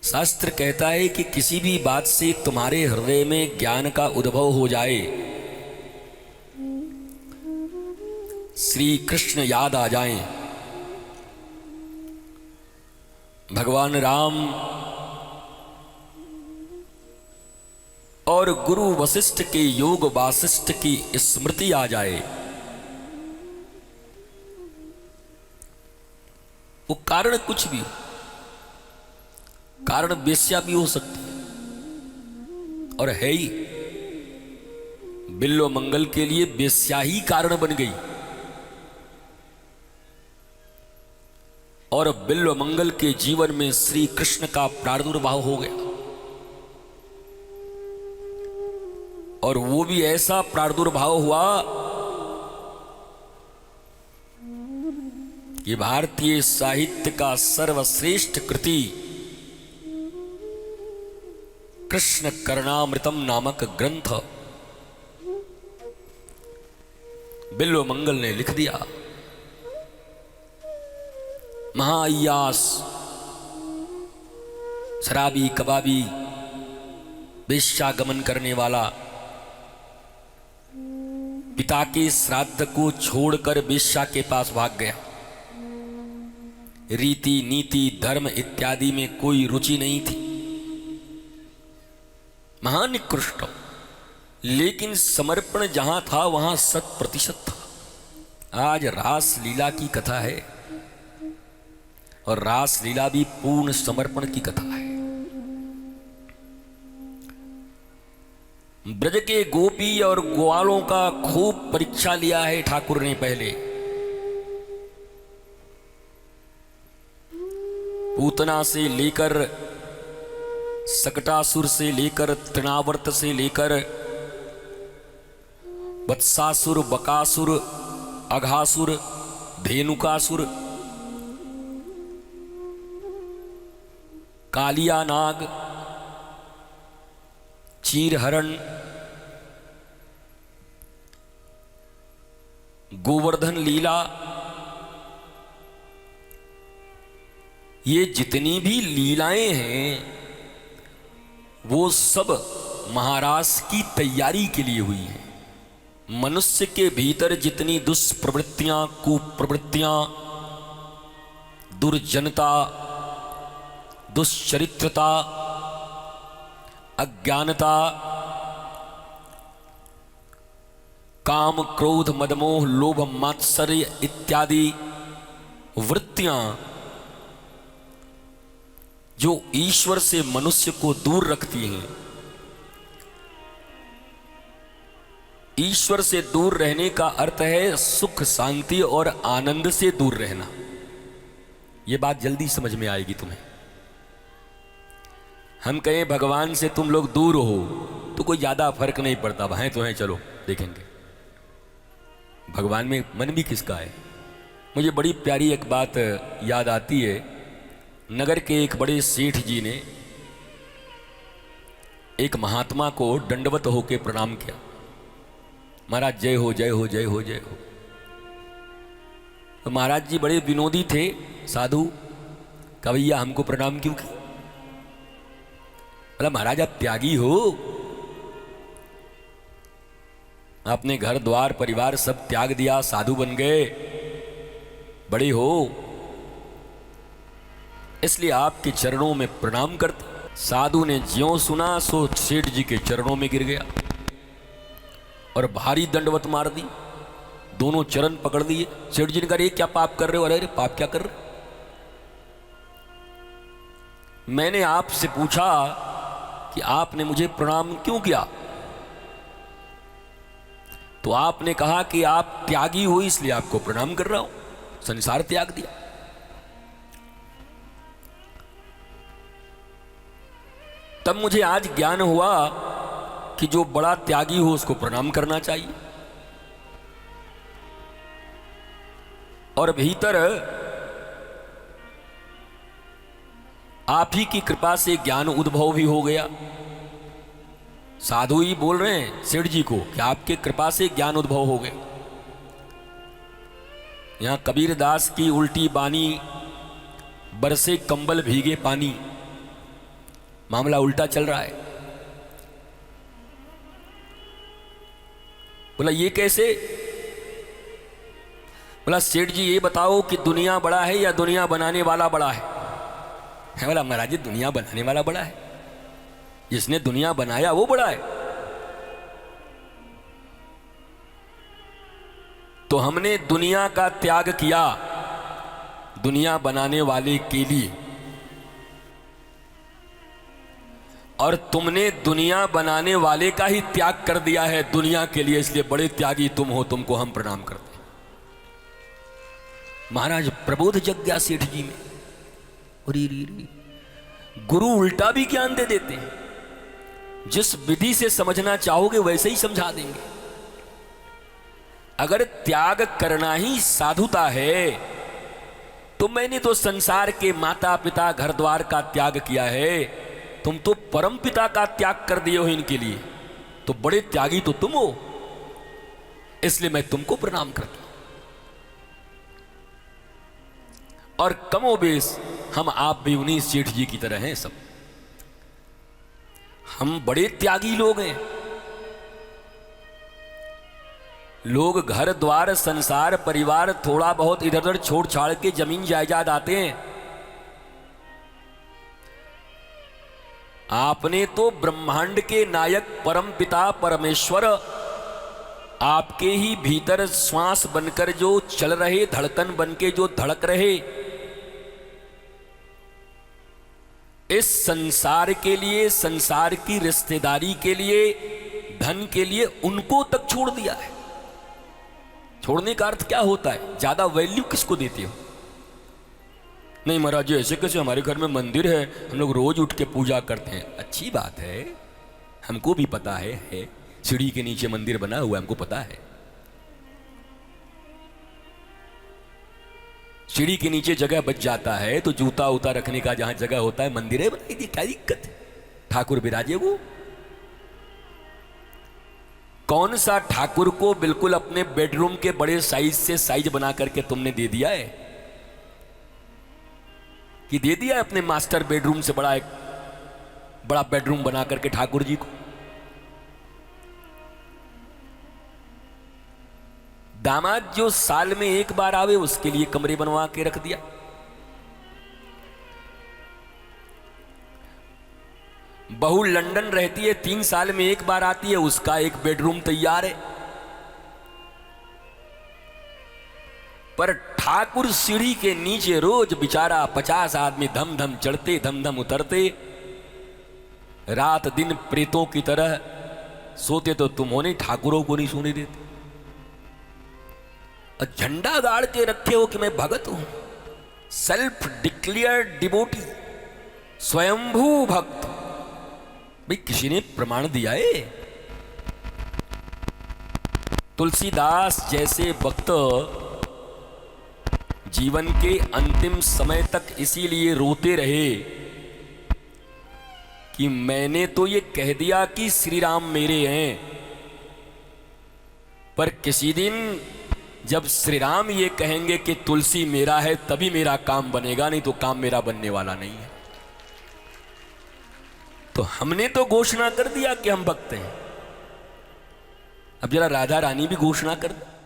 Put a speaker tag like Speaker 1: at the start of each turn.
Speaker 1: शास्त्र कहता है कि किसी भी बात से तुम्हारे हृदय में ज्ञान का उद्भव हो जाए, श्री कृष्ण याद आ जाएं, भगवान राम और गुरु वशिष्ठ के योग वासिष्ठ की स्मृति आ जाए, वो कारण कुछ भी हो, कारण वेश्या भी हो सकती है और है ही। बिल्व मंगल के लिए वेश्या ही कारण बन गई और बिल्व मंगल के जीवन में श्री कृष्ण का प्रादुर्भाव हो गया और वो भी ऐसा प्रादुर्भाव हुआ कि भारतीय साहित्य का सर्वश्रेष्ठ कृति कृष्ण करणामृतम नामक ग्रंथ बिल्व मंगल ने लिख दिया। महाअय्यास, शराबी कबाबी वेश्यागमन करने वाला, पिता के श्राद्ध को छोड़कर वेश्या के पास भाग गया। रीति नीति धर्म इत्यादि में कोई रुचि नहीं थी, महानिकृष्ट, लेकिन समर्पण जहां था वहां 100% था। आज रास लीला की कथा है और रास लीला भी पूर्ण समर्पण की कथा है। ब्रज के गोपी और ग्वालों का खूब परीक्षा लिया है ठाकुर ने पहले। पूतना से लेकर, सकटासुर से लेकर, तृणावर्त से लेकर, वत्सासुर, बकासुर, अघासुर, धेनुकासुर, कालिया नाग, चीरहरण, गोवर्धन लीला, ये जितनी भी लीलाएं हैं वो सब महारास की तैयारी के लिए हुई है। मनुष्य के भीतर जितनी दुष्प्रवृत्तियां, कुप्रवृत्तियां, दुर्जनता, दुश्चरित्रता, अज्ञानता, काम, क्रोध, मदमोह, लोभ, मात्सर्य इत्यादि वृत्तियां जो ईश्वर से मनुष्य को दूर रखती हैं, ईश्वर से दूर रहने का अर्थ है सुख, शांति और आनंद से दूर रहना। यह बात जल्दी समझ में आएगी तुम्हें। हम कहें भगवान से तुम लोग दूर हो तो कोई ज्यादा फर्क नहीं पड़ता, हैं तो हैं, चलो देखेंगे भगवान में मन भी किसका है। मुझे बड़ी प्यारी एक बात याद आती है। नगर के एक बड़े सेठ जी ने एक महात्मा को दंडवत होकर प्रणाम किया। महाराज जय हो, जय हो, जय हो, जय हो। तो महाराज जी बड़े विनोदी थे, साधु। कहा भैया हमको प्रणाम क्यों किया? बोला महाराज आप त्यागी हो, आपने घर द्वार परिवार सब त्याग दिया, साधु बन गए, बड़े हो, इसलिए आपके चरणों में प्रणाम करते। साधु ने ज्यों सुना सो सेठ जी के चरणों में गिर गया और भारी दंडवत मार दी, दोनों चरण पकड़ लिए। सेठ जी ने कहा अरे क्या पाप कर रहे हो? अरे पाप क्या कर रहे हो? मैंने आपसे पूछा कि आपने मुझे प्रणाम क्यों किया, तो आपने कहा कि आप त्यागी हो इसलिए आपको प्रणाम कर रहा हूं, संसार त्याग दिया। तब मुझे आज ज्ञान हुआ कि जो बड़ा त्यागी हो उसको प्रणाम करना चाहिए। और भीतर आप ही की कृपा से ज्ञान उद्भव भी हो गया। साधु ही बोल रहे हैं सेठ जी को कि आपके कृपा से ज्ञान उद्भव हो गए। यहां कबीर दास की उल्टी बानी, बरसे कंबल भीगे पानी, मामला उल्टा चल रहा है। बोला ये कैसे? बोला सेठ जी ये बताओ कि दुनिया बड़ा है या दुनिया बनाने वाला बड़ा है? बोला महाराज जी दुनिया बनाने वाला बड़ा है, जिसने दुनिया बनाया वो बड़ा है। तो हमने दुनिया का त्याग किया दुनिया बनाने वाले के लिए, और तुमने दुनिया बनाने वाले का ही त्याग कर दिया है दुनिया के लिए, इसलिए बड़े त्यागी तुम हो, तुमको हम प्रणाम करते हैं। महाराज प्रबोध जग गया सेठ जी में। गुरु उल्टा भी ज्ञान दे देते हैं, जिस विधि से समझना चाहोगे वैसे ही समझा देंगे। अगर त्याग करना ही साधुता है तो मैंने तो संसार के माता पिता घर द्वार का त्याग किया है, तुम तो परम पिता का त्याग कर दिए हो इनके लिए, तो बड़े त्यागी तो तुम हो, इसलिए मैं तुमको प्रणाम करता हूं। और कमोबेश हम आप भी उन्हीं सेठ जी की तरह हैं। सब हम बड़े त्यागी लोग हैं। लोग घर द्वार संसार परिवार थोड़ा बहुत इधर उधर छोड़ छाड़ के जमीन जायदाद आते हैं, आपने तो ब्रह्मांड के नायक परम पिता परमेश्वर आपके ही भीतर श्वास बनकर जो चल रहे, धड़कन बनके जो धड़क रहे, इस संसार के लिए, संसार की रिश्तेदारी के लिए, धन के लिए उनको तक छोड़ दिया है। छोड़ने का अर्थ क्या होता है? ज्यादा वैल्यू किसको देते हो? नहीं महाराज जी ऐसे कैसे, हमारे घर में मंदिर है, हम लोग रोज उठ के पूजा करते हैं। अच्छी बात है, हमको भी पता है सीढ़ी के नीचे मंदिर बना हुआ है, हमको पता है। सीढ़ी के नीचे जगह बच जाता है तो जूता उता रखने का जहां जगह होता है मंदिर है बनाई दी, क्या दिक्कत है? ठाकुर विराजे वो। कौन सा ठाकुर को बिल्कुल अपने बेडरूम के बड़े साइज से साइज बना करके तुमने दे दिया है? कि दे दिया है अपने मास्टर बेडरूम से बड़ा एक बड़ा बेडरूम बना करके ठाकुर जी को? दामाद जो साल में एक बार आवे उसके लिए कमरे बनवा के रख दिया। बहू लंदन रहती है, 3 साल में एक बार आती है, उसका एक बेडरूम तैयार है। पर ठाकुर सीढ़ी के नीचे रोज बेचारा 50 आदमी धम धम चढ़ते धम धम उतरते, रात दिन प्रेतों की तरह सोते, तो तुम होने ठाकुरों को नहीं सोने देते। और झंडा गाड़ के रखे हो कि मैं भगत हूं, सेल्फ डिक्लेयर्ड डिवोटी, स्वयंभू भक्त। भाई किसी ने प्रमाण दिया है? तुलसीदास जैसे भक्त जीवन के अंतिम समय तक इसीलिए रोते रहे कि मैंने तो ये कह दिया कि श्री राम मेरे हैं, पर किसी दिन जब श्री राम ये कहेंगे कि तुलसी मेरा है तभी मेरा काम बनेगा, नहीं तो काम मेरा बनने वाला नहीं है। तो हमने तो घोषणा कर दिया कि हम भक्त हैं, अब जरा राधा रानी भी घोषणा कर दे।